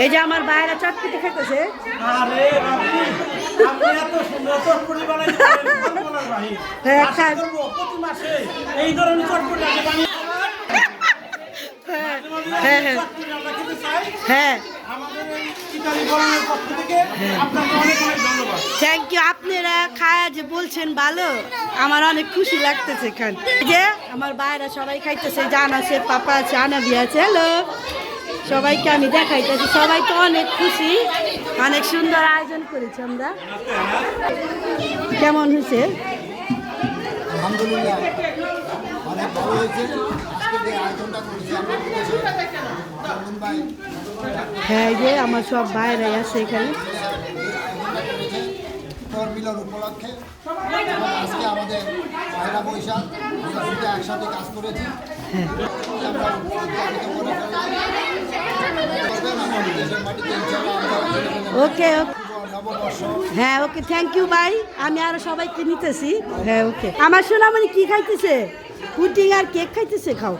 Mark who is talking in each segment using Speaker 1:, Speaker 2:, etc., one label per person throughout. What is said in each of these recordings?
Speaker 1: এই যে আমার বাইরে চটপটি খাইতেছে।
Speaker 2: আরে বাবু আপনি এত সুন্দর চটপটি বানাইতে পারেন বলার ভাই।
Speaker 1: হ্যাঁ
Speaker 2: আশা করব প্রতি মাসে এই ধরনের চটপটি আগে বানিয়ে
Speaker 1: হ্যাঁ হ্যাঁ
Speaker 2: চটপটি আমরা খেতে চাই।
Speaker 1: হ্যাঁ
Speaker 2: আমাদের এই ইতালি বরণের পক্ষ থেকে আপনাকে অনেক অনেক ধন্যবাদ।
Speaker 1: Thank you. আপনারা খায়া যে বলছেন ভালো, আমার অনেক খুশি লাগতেছে। খান যে আমার বাইরে সবাই খাইতেছে, জান আছে, পাপা আছে, আনাবি আছে। হ্যালো সবাইকে আমি দেখাইতেছি, সবাই তো অনেক খুশি। অনেক সুন্দর আয়োজন করেছি আমরা। কেমন হয়েছে?
Speaker 3: আলহামদুলিল্লাহ অনেক ভালো হয়েছে। আজকে যে আয়োজনটা করেছি আমরা চন্দন ভাই
Speaker 1: হ্যাঁ এই যে আমার সব বাইরে আছে এখানে।
Speaker 3: তোর মিলন উপলক্ষে এবং আজকে আমাদের পয়লা বৈশাখ আমরা দুটো একসাথে কাজ করেছি। আমরা উদযাপিত করে ফেললাম। আমাদের দেশের মাটিতে ইনশাআল্লাহ আমরা
Speaker 1: ওকে ওকে
Speaker 3: নববর্ষ
Speaker 1: হ্যাঁ ওকে থ্যাংক ইউ ভাই। আমি আরো সবাইকে নিতেছি। হ্যাঁ ওকে। আমার সোনামণি কি খাইতেছে? পুডিং আর কেক খাইতেছে। খাও।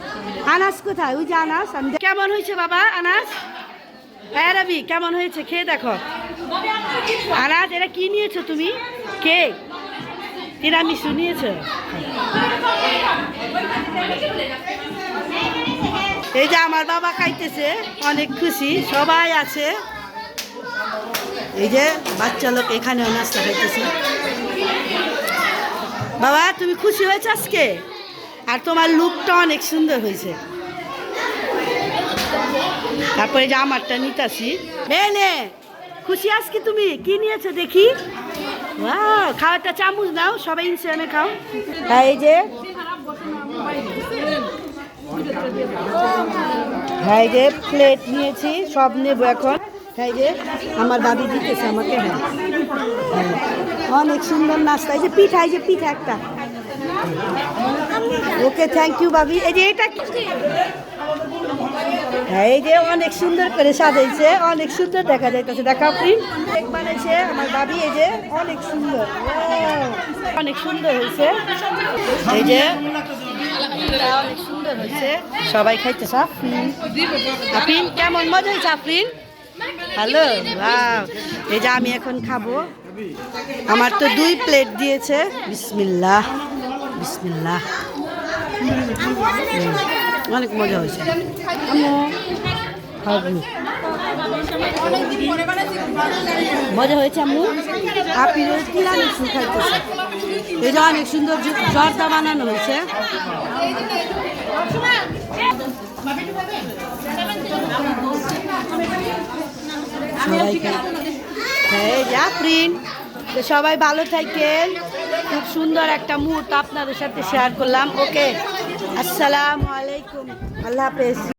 Speaker 1: আনাস কোথায়? ওই যে আনাস। আমি কেমন হয়েছে বাবা আনাস? হ্যাঁ রবি কেমন হয়েছে? খেয়ে দেখো। আনাস এটা কি নিয়েছো তুমি? কেক তিরামিসু নিয়েছো? এই যে আমার বাবা খাইতেছে, অনেক খুশি, সবাই আছে। এই যে বাচ্চা লোক এখানেও নাস্তা খাইতেছে। বাবা তুমি খুশি হয়েছে আজকে? আর তোমার লুকটা অনেক সুন্দর হয়েছে। তারপরে যে আমারটা নিতাছি। নে খুশি আজকে? তুমি কি নিয়েছো দেখি? ওয়াও খাওয়াটা চামচ নাও, সবাই ইনসানে খাও। হ্যাঁ এই যে হ্যাঁ এই যে প্লেট নিয়েছি, সব নেবো এখন। হ্যাঁ যে আমার দাদি দিতেছে আমাকে। হ্যাঁ হ্যাঁ অনেক সুন্দর নাস্তা। এই যে পিঠা, এই যে পিঠা একটা। ওকে থ্যাংক ইউ ভাবি। এই যে এটা হ্যাঁ এই যে অনেক সুন্দর করে সাজাইছে, অনেক সুন্দর দেখা যাইতেছে। দেখাও প্রিন্ট কেক বানাইছে আমার ভাবি। এই যে অনেক সুন্দর, অনেক সুন্দর হয়েছে। এই যে অনেক সুন্দর হয়েছে, সবাই খাইতেছে। আফরিন কেমন মজা হয়েছে আফরিন? Hello wow. এই যে আমি এখন খাবো। আমার তো 2 প্লেট দিয়েছে। বিসমিল্লাহ বিসমিল্লাহ। অনেক মজা হয়েছে। মজা হয়েছে আম্মু। আপনি তিরামিসু খাইতেছে। এই যে অনেক সুন্দর জর্দা বানানো হয়েছে। তো সবাই ভালো থাকেন। খুব সুন্দর একটা মুহূর্ত আপনাদের সাথে শেয়ার করলাম। ওকে আসসালামু আলাইকুম, আল্লাহ হাফেজ।